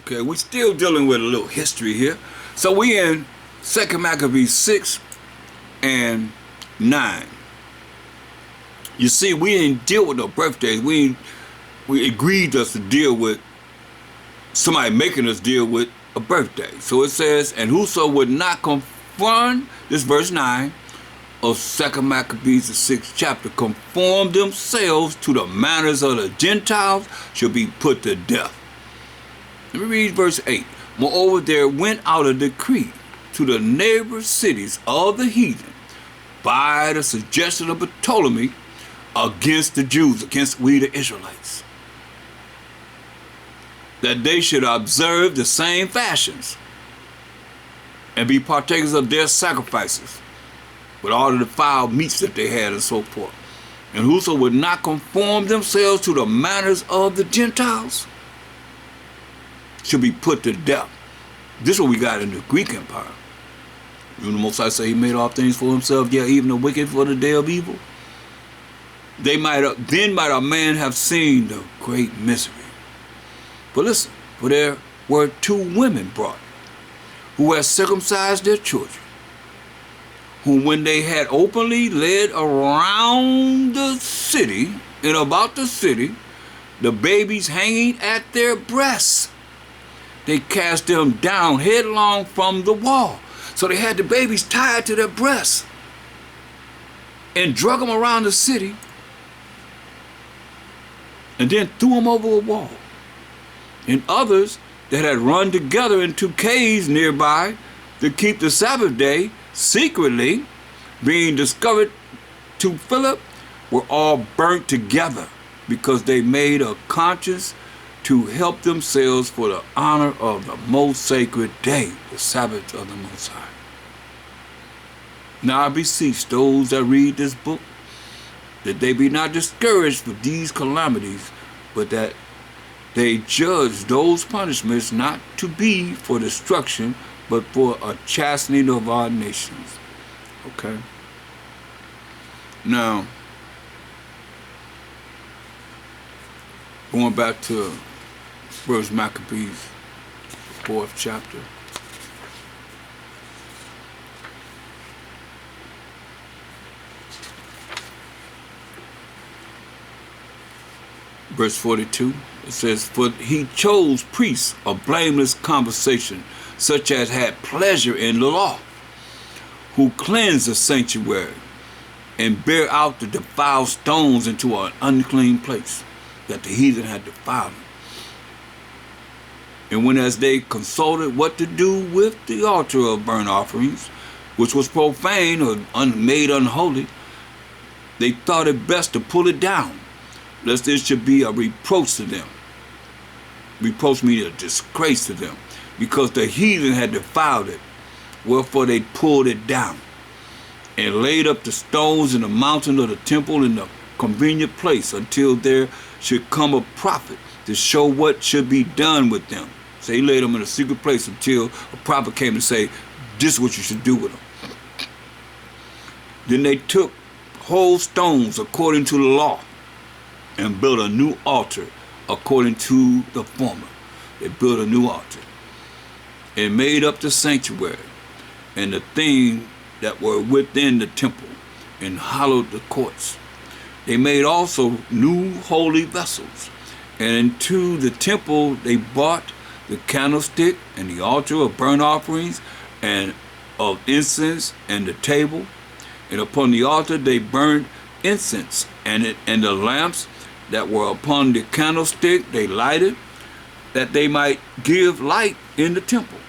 Okay, we're still dealing with a little history here. So we in 2 Maccabees 6 and 9. You see, we didn't deal with no birthdays. We agreed us to deal with somebody making us deal with a birthday. So it says, and whoso would not conform, this verse 9 of 2 Maccabees the 6th chapter, conform themselves to the manners of the Gentiles, shall be put to death. Let me read verse 8. Moreover, there went out a decree to the neighbor cities of the heathen by the suggestion of Ptolemy against the Jews, against we the Israelites, that they should observe the same fashions and be partakers of their sacrifices with all the defiled meats that they had and so forth. And whoso would not conform themselves to the manners of the Gentiles should be put to death. This is what we got in the Greek Empire. You know, the Most High say he made all things for himself, yeah, even the wicked for the day of evil. Then might a man have seen the great misery. But listen, for there were 2 women brought, who had circumcised their children, whom when they had openly led around the city, and about the city, the babies hanging at their breasts, they cast them down headlong from the wall. So they had the babies tied to their breasts and drug them around the city and then threw them over a wall. And others that had run together into caves nearby to keep the Sabbath day secretly, being discovered to Philip, were all burnt together because they made a conscience to help themselves for the honor of the most sacred day, the Sabbath of the Most High. Now I beseech those that read this book, that they be not discouraged for these calamities, but that they judge those punishments not to be for destruction, but for a chastening of our nations. Okay? Now, going back to 1 Maccabees, 4th chapter. Verse 42, it says, for he chose priests of blameless conversation, such as had pleasure in the law, who cleanse the sanctuary, and bear out the defiled stones into an unclean place, that the heathen had defiled them. And when as they consulted what to do with the altar of burnt offerings, which was profane or made unholy, they thought it best to pull it down, lest it should be a reproach to them. Reproach means a disgrace to them, because the heathen had defiled it, wherefore they pulled it down, and laid up the stones in the mountain of the temple in the convenient place, until there should come a prophet to show what should be done with them. So he laid them in a secret place until a prophet came to say, this is what you should do with them. Then they took whole stones according to the law, and built a new altar according to the former. They built a new altar, and made up the sanctuary, and the things that were within the temple, and hollowed the courts. They made also new holy vessels, and into the temple they brought the candlestick, and the altar of burnt offerings, and of incense, and the table. And upon the altar they burned incense, and the lamps that were upon the candlestick they lighted, that they might give light in the temple.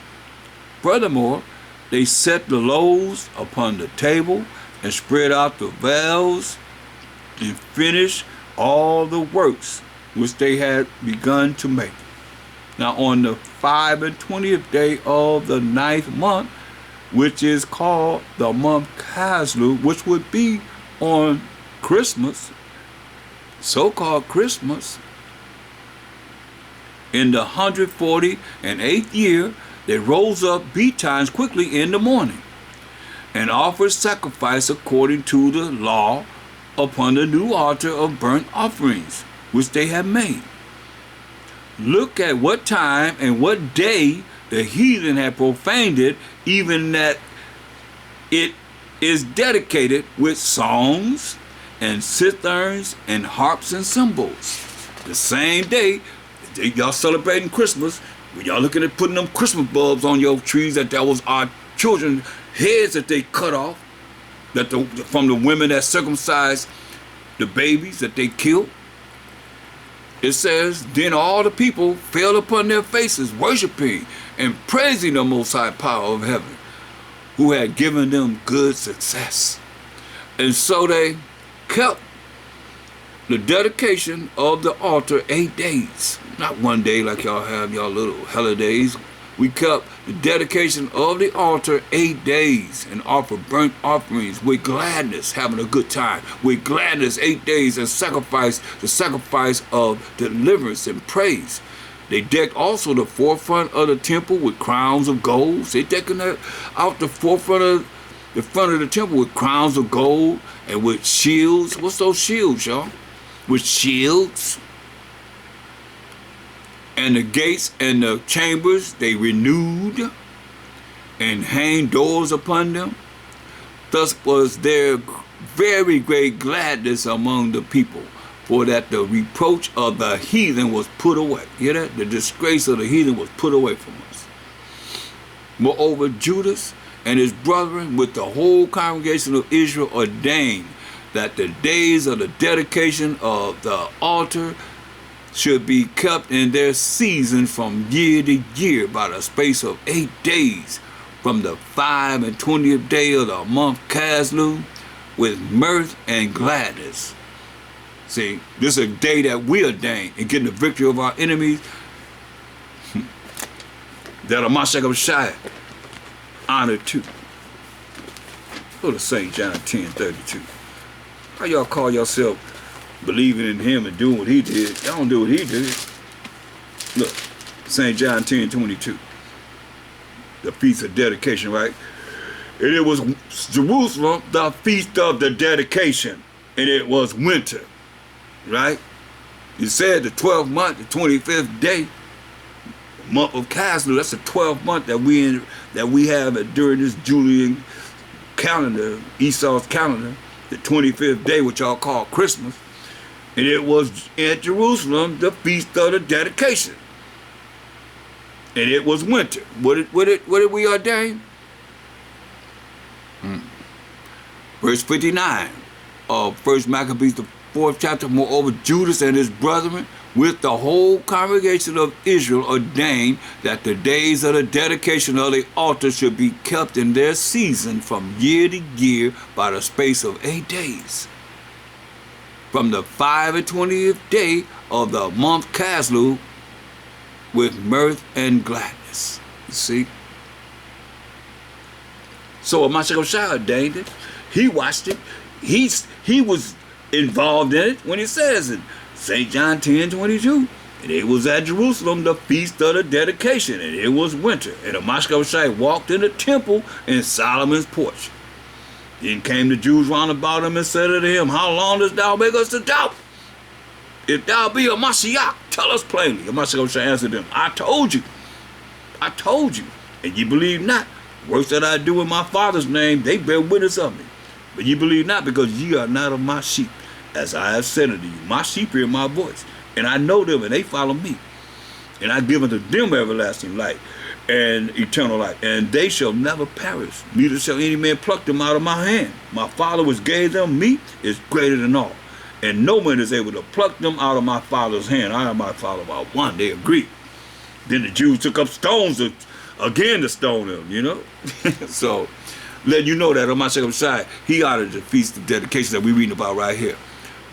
Furthermore, they set the loaves upon the table, and spread out the veils, and finished all the works which they had begun to make. Now on the 25th day of the 9th month, which is called the month Caslu, which would be on Christmas, so-called Christmas, in the 148th year, they rose up betimes quickly in the morning, and offered sacrifice according to the law upon the new altar of burnt offerings, which they had made. look at what time and what day the heathen had profaned it, even that it is dedicated with songs and citherns and harps and cymbals. The same day, y'all celebrating Christmas, when y'all looking at putting them Christmas bulbs on your trees, that was our children's heads that they cut off, that from the women that circumcised the babies that they killed. It says, then all the people fell upon their faces, worshiping and praising the Most High Power of heaven, who had given them good success. And so they kept the dedication of the altar 8 days. Not one day like y'all have y'all little holidays. We kept the dedication of the altar 8 days and offered burnt offerings with gladness, having a good time. With gladness 8 days and sacrifice the sacrifice of deliverance and praise. They decked also the forefront of the temple with crowns of gold. They decking out the forefront of the front of the temple with crowns of gold and with shields. What's those shields, y'all? With shields. And the gates and the chambers they renewed and hanged doors upon them. Thus was there very great gladness among the people, for that the reproach of the heathen was put away. Hear that? The disgrace of the heathen was put away from us. Moreover, Judas and his brethren with the whole congregation of Israel ordained that the days of the dedication of the altar should be kept in their season from year to year by the space of 8 days, from the 25th day of the month Caslu, with mirth and gladness. See, this is a day that we ordain in getting the victory over our enemies, that a Mashiach of Shai honored too. Go to St. John 10:32. How y'all call yourself believing in him and doing what he did? Y'all don't do what he did. Look, St. John 10:22. The feast of dedication, right? And it was Jerusalem, the feast of the dedication. And it was winter, right? You said the 12th month, the 25th day, month of Caslu. That's the 12th month that we have during this Julian calendar, Esau's calendar, the 25th day, which y'all call Christmas. And it was at Jerusalem, the feast of the dedication. And it was winter. What did we ordain? Verse 59 of 1 Maccabees, the 4th chapter. Moreover, Judas and his brethren with the whole congregation of Israel ordained that the days of the dedication of the altar should be kept in their season from year to year by the space of 8 days. From the 25th day of the month Caslu, with mirth and gladness. You see? So Mashiach Shai ordained it. He watched it. He was involved in it when it says in St. John 10:22. And it was at Jerusalem, the feast of the dedication, and it was winter. And the Mashiach Shai walked in the temple in Solomon's porch. Then came the Jews round about him and said unto him, how long dost thou make us to doubt? If thou be a Mashiach, tell us plainly. The Mashiach shall answer them, I told you, and ye believe not. Works that I do in my Father's name, they bear witness of me. But ye believe not, because ye are not of my sheep, as I have said unto you. My sheep hear my voice, and I know them, and they follow me. And I give unto them everlasting light and eternal life, and they shall never perish, neither shall any man pluck them out of my hand. My Father which gave them me is greater than all, and no man is able to pluck them out of my Father's hand. I and my Father are one. They agreed. Then the Jews took up stones again to stone him, you know. So, letting you know that Mashiach Shai, he honored the feast of dedication that we're reading about right here.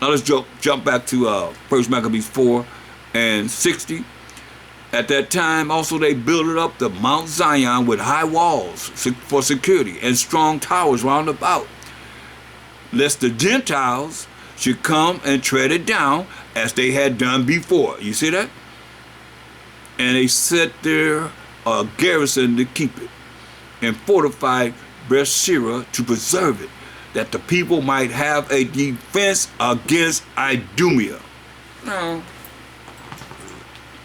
Now let's jump back to 1 Maccabees 4:60. At that time also they builded up the Mount Zion with high walls for security and strong towers round about, lest the Gentiles should come and tread it down as they had done before. You see that? And they set there a garrison to keep it, and fortified Beersheba to preserve it, that the people might have a defense against Idumea. Now,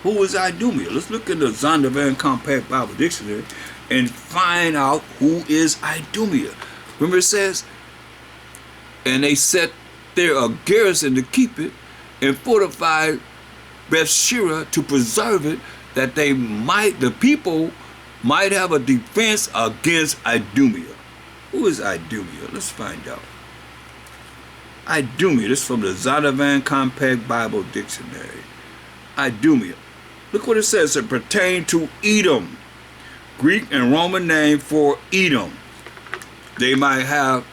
Who is Idumea? Let's look in the Zondervan Compact Bible Dictionary and find out who is Idumea. Remember it says, and they set there a garrison to keep it and fortified Bethsheba to preserve it, that the people might have a defense against Idumea. Who is Idumea? Let's find out. Idumea, this is from the Zondervan Compact Bible Dictionary. Idumea. Look what it says. It pertained to Edom, Greek and Roman name for Edom. They might have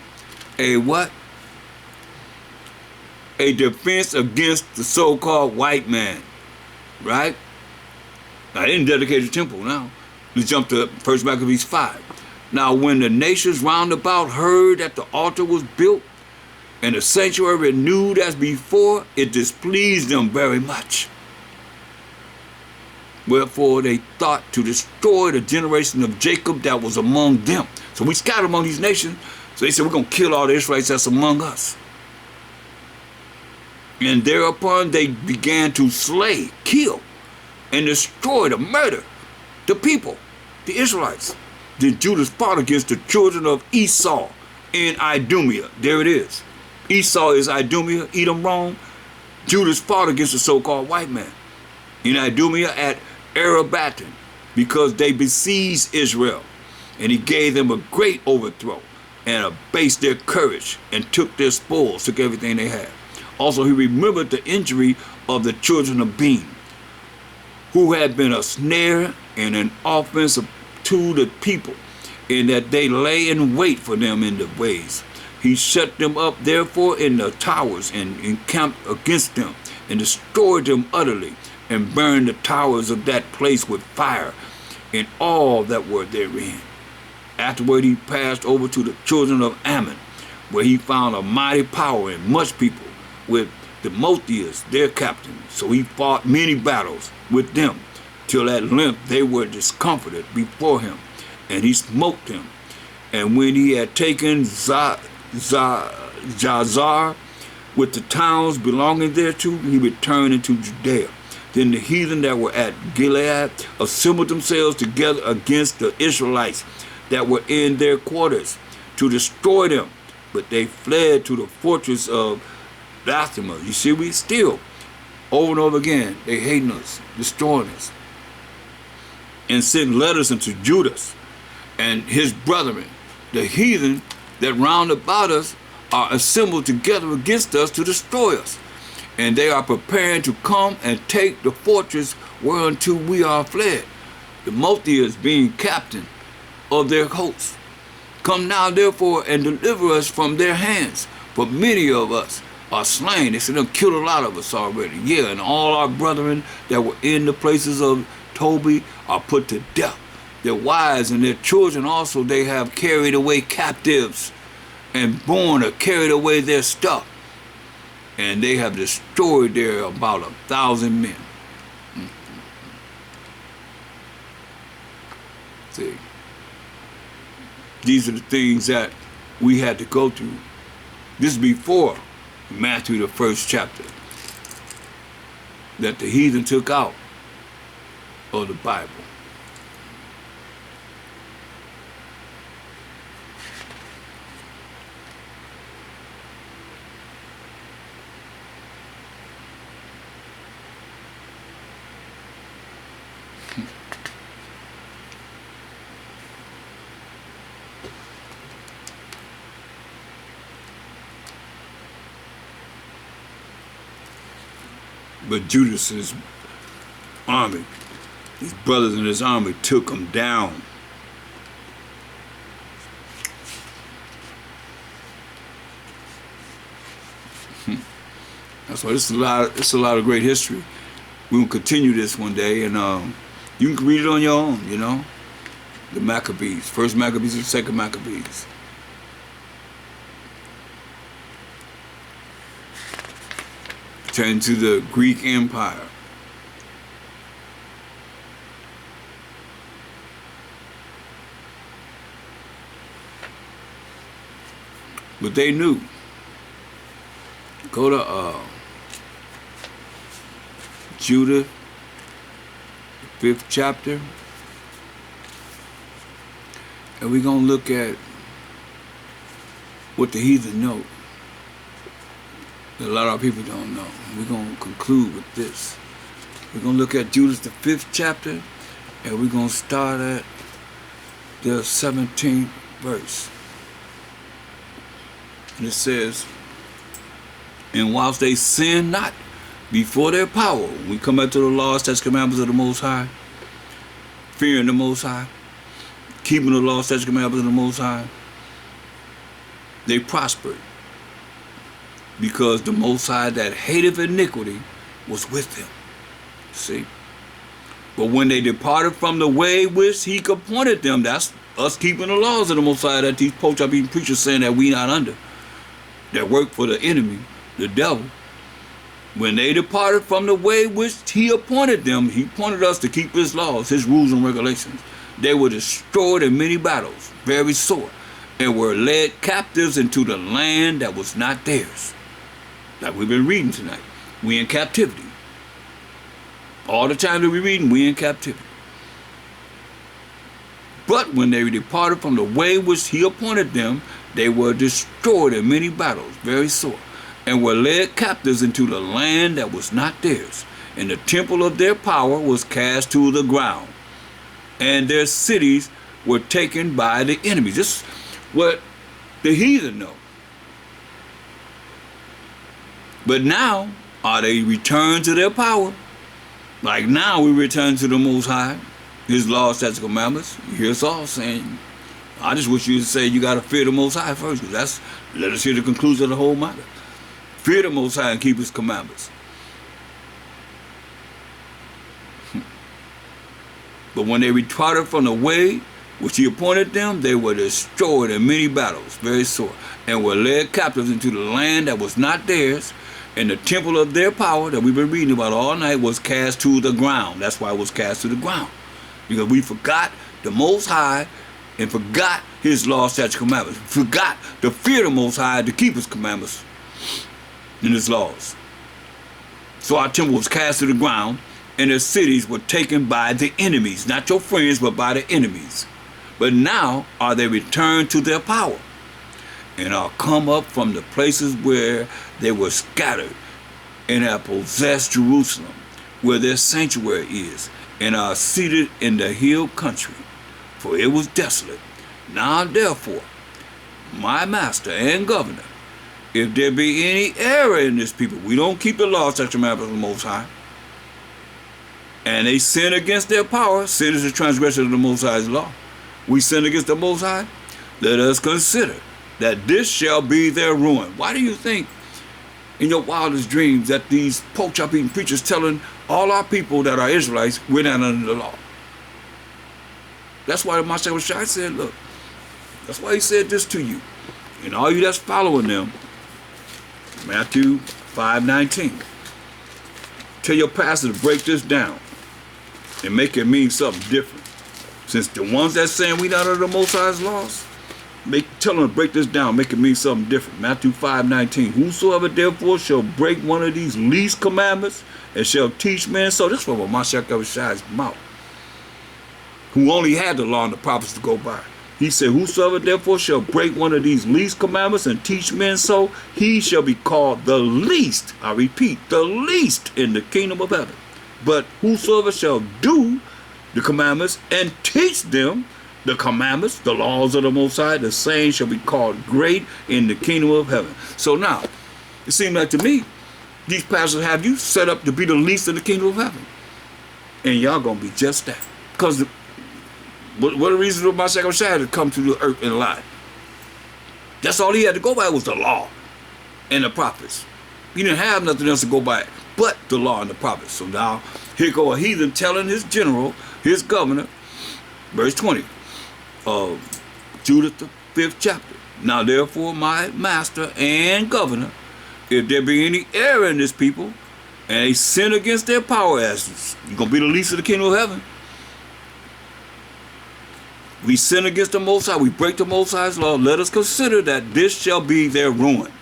a what? A defense against the so-called white man, right? Now, they didn't dedicate the temple now. Let's jump to 1 Maccabees 5. Now, when the nations round about heard that the altar was built and the sanctuary renewed as before, it displeased them very much. Wherefore they thought to destroy the generation of Jacob that was among them. So we scattered among these nations. So they said, we're going to kill all the Israelites that's among us. And thereupon they began to slay, kill, and destroy, to murder the people, the Israelites. Then Judas fought against the children of Esau in Idumea. There it is. Esau is Idumea, Edom, Rome. Judas fought against the so-called white man in Idumea at Arabatan, because they besieged Israel, and he gave them a great overthrow and abased their courage and took their spoils, took everything they had. Also he remembered the injury of the children of Beam, who had been a snare and an offense to the people, in that they lay in wait for them in the ways. He shut them up therefore in the towers and encamped against them and destroyed them utterly, and burned the towers of that place with fire and all that were therein. Afterward he passed over to the children of Ammon, where he found a mighty power and much people, with Timotheus their captain. So he fought many battles with them, till at length they were discomfited before him, and he smote them. And when he had taken Jazer with the towns belonging thereto, he returned into Judea. Then the heathen that were at Gilead assembled themselves together against the Israelites that were in their quarters to destroy them. But they fled to the fortress of Lathima. You see, we still, over and over again, they hating us, destroying us. And sent letters unto Judas and his brethren. The heathen that round about us are assembled together against us to destroy us. And they are preparing to come and take the fortress whereunto we are fled. Timotheus being captain of their hosts. Come now therefore and deliver us from their hands, for many of us are slain. They said they've killed a lot of us already. Yeah, and all our brethren that were in the places of Toby are put to death. Their wives and their children also they have carried away captives, and borne or carried away their stuff. And they have destroyed there about 1,000 men. See, these are the things that we had to go through. This is before Matthew, the 1st chapter, that the heathen took out of the Bible. But Judas's army, his brothers in his army, took him down. That's why it's a lot of great history. We will continue this one day, and you can read it on your own, you know. The Maccabees, 1st Maccabees and 2nd Maccabees. Turn to the Greek Empire. But they knew. Go to Judah 5th chapter. And we're going to look at what the heathen know that a lot of people don't know. We're going to conclude with this. We're going to look at Judas, the 5th chapter, and we're going to start at the 17th verse. And it says, and whilst they sin not before their power, when we come back to the laws, statutes, commandments of the Most High, fearing the Most High, keeping the laws, statutes, commandments of the Most High, they prospered, because the Most High that hateth iniquity was with them. See? But when they departed from the way which he appointed them, that's us keeping the laws of the Most High that these poach-up-eating preachers saying that we not under, that work for the enemy, the devil. When they departed from the way which he appointed them, he appointed us to keep his laws, his rules and regulations. They were destroyed in many battles, very sore, and were led captives into the land that was not theirs. Like we've been reading tonight. We in captivity. All the time that we're reading, we in captivity. But when they departed from the way which he appointed them, they were destroyed in many battles, very sore, and were led captives into the land that was not theirs. And the temple of their power was cast to the ground, and their cities were taken by the enemies. This is what the heathen know. But now, are they returned to their power? Like now we return to the Most High, his laws, statutes, commandments. You hear us all saying, I just wish you to say you got to fear the Most High first, because let us hear the conclusion of the whole matter. Fear the Most High and keep his commandments. But when they departed from the way which he appointed them, they were destroyed in many battles, very sore, and were led captives into the land that was not theirs, and the temple of their power that we've been reading about all night was cast to the ground. That's why it was cast to the ground, because we forgot the Most High and forgot his law, statutes, commandments. Forgot to fear the Most High, to keep his commandments and his laws. So our temple was cast to the ground, and their cities were taken by the enemies, not your friends, but by the enemies. But now are they returned to their power, and are come up from the places where they were scattered, and have possessed Jerusalem, where their sanctuary is, and are seated in the hill country, for it was desolate. Now therefore, my master and governor, if there be any error in this people, we don't keep the law, statutes, and commandments of the Most High, and they sin against their power, sin is a transgression of the Most High's law. We sin against the Most High, let us consider that this shall be their ruin. Why do you think in your wildest dreams that these poach-up-eating preachers telling all our people that are Israelites, we're not under the law? That's why Mashiach Shai said, look, that's why he said this to you. And all you that's following them, Matthew 5:19. Tell your pastor to break this down and make it mean something different. Since the ones that saying we not under the Most High's laws, tell them to break this down, make it mean something different. Matthew 5:19. Whosoever therefore shall break one of these least commandments and shall teach men so. This was Mashiach Shai's mouth, who only had the law and the prophets to go by. He said, whosoever therefore shall break one of these least commandments and teach men so, he shall be called the least, I repeat, the least in the kingdom of heaven. But whosoever shall do the commandments and teach them the commandments, the laws of the Most High, the same shall be called great in the kingdom of heaven. So now, it seems like to me, these pastors have you set up to be the least in the kingdom of heaven. And y'all going to be just that. Because what are the reasons for Mashiach Shai to come to the earth and lie? That's all he had to go by was the law and the prophets. He didn't have nothing else to go by but the law and the prophets. So now, here go a heathen telling his general, his governor, verse 20 of Judas, the 5th chapter. Now therefore, my master and governor, if there be any error in this people, and they sin against their power, as you're going to be the least of the kingdom of heaven, we sin against the Most High, we break the Most High's law, let us consider that this shall be their ruin.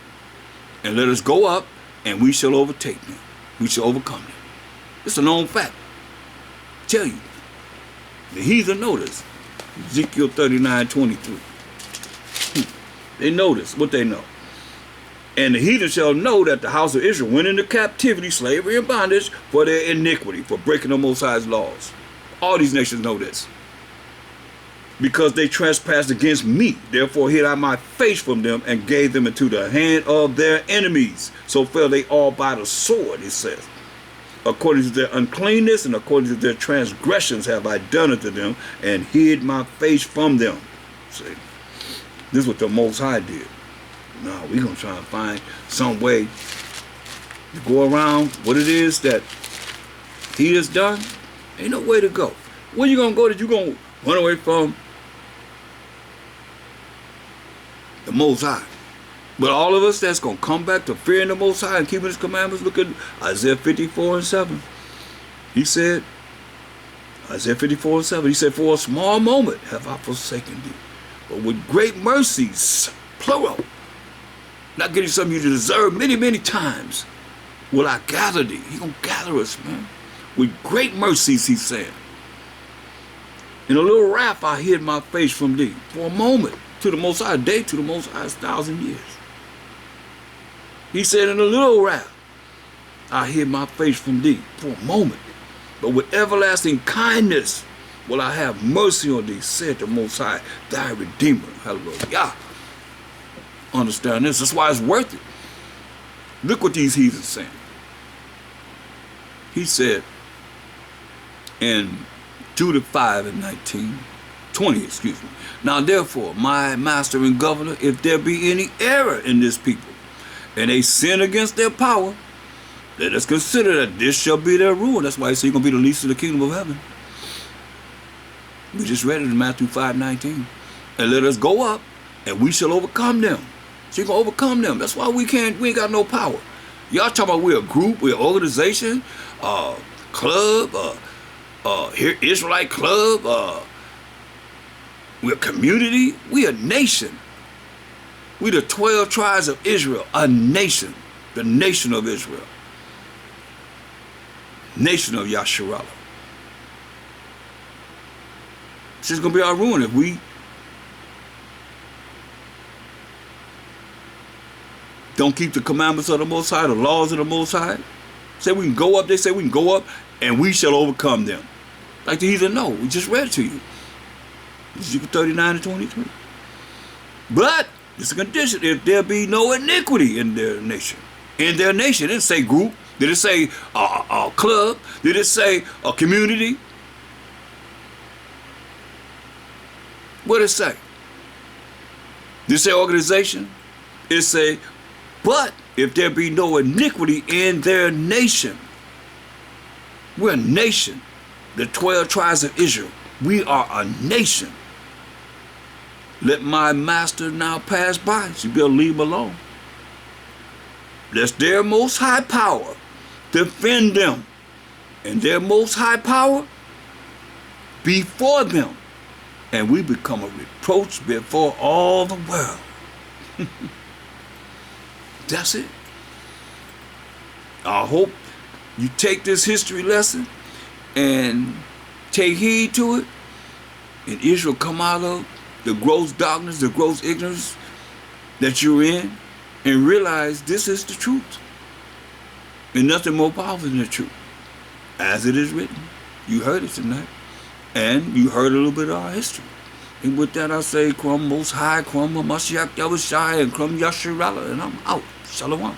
And let us go up, and we shall overtake them. We shall overcome them. It's a known fact. Tell you. The heathen know this. Ezekiel 39:23. They know this. What they know. And the heathen shall know that the house of Israel went into captivity, slavery, and bondage for their iniquity, for breaking the Most High's laws. All these nations know this. Because they trespassed against me, therefore hid I my face from them and gave them into the hand of their enemies. So fell they all by the sword, it says. According to their uncleanness and according to their transgressions have I done unto them and hid my face from them. See, this is what the Most High did. Now we're going to try and find some way to go around what it is that he has done. Ain't no way to go. Where you going to go that you going to run away from the Most High? But all of us that's going to come back to fearing the Most High and keeping his commandments, look at Isaiah 54:7. He said, Isaiah 54:7, he said, for a small moment have I forsaken thee, but with great mercies, plural, not getting something you deserve many, many times, will I gather thee. He going to gather us, man. With great mercies, he's saying. In a little wrath I hid my face from thee. For a moment, to the Most High, a day to the Most High is 1,000 years. He said, in a little wrath I hid my face from thee for a moment. But with everlasting kindness will I have mercy on thee, said the Most High, thy Redeemer. Hallelujah. Understand this. That's why it's worth it. Look what these heathens saying. He said in Judas 5:20, excuse me. Now therefore, my master and governor, if there be any error in this people, and they sin against their power, let us consider that this shall be their ruin. That's why he said you're going to be the least of the kingdom of heaven. We just read it in Matthew 5:19. And let us go up, and we shall overcome them. So you're going to overcome them. That's why we ain't got no power. Y'all talking about we're a group, we're an organization, club, here Israelite club, we're a community, we're a nation. We the 12 tribes of Israel, a nation, the nation of Israel, nation of Yasharallah. It's just going to be our ruin if we don't keep the commandments of the Most High, the laws of the Most High. Say we can go up, they say we can go up and we shall overcome them. Like the heathen know, we just read to you. Ezekiel 39:23. But it's a condition if there be no iniquity in their nation. In their nation, it didn't say group. Did it say a club? Did it say a community? What did it say? Did it say organization? It say, but if there be no iniquity in their nation. We're a nation. The 12 tribes of Israel. We are a nation. Let my master now pass by. So you better leave him alone. Let their most high power defend them. And their most high power before them. And we become a reproach before all the world. That's it. I hope you take this history lesson and take heed to it. And Israel come out of the gross darkness, the gross ignorance that you're in, and realize this is the truth. And nothing more powerful than the truth. As it is written. You heard it tonight. And you heard a little bit of our history. And with that I say, Krum Most High, Krum Mashiach Yahushai, and Krum Yasharallah, and I'm out. Shalom.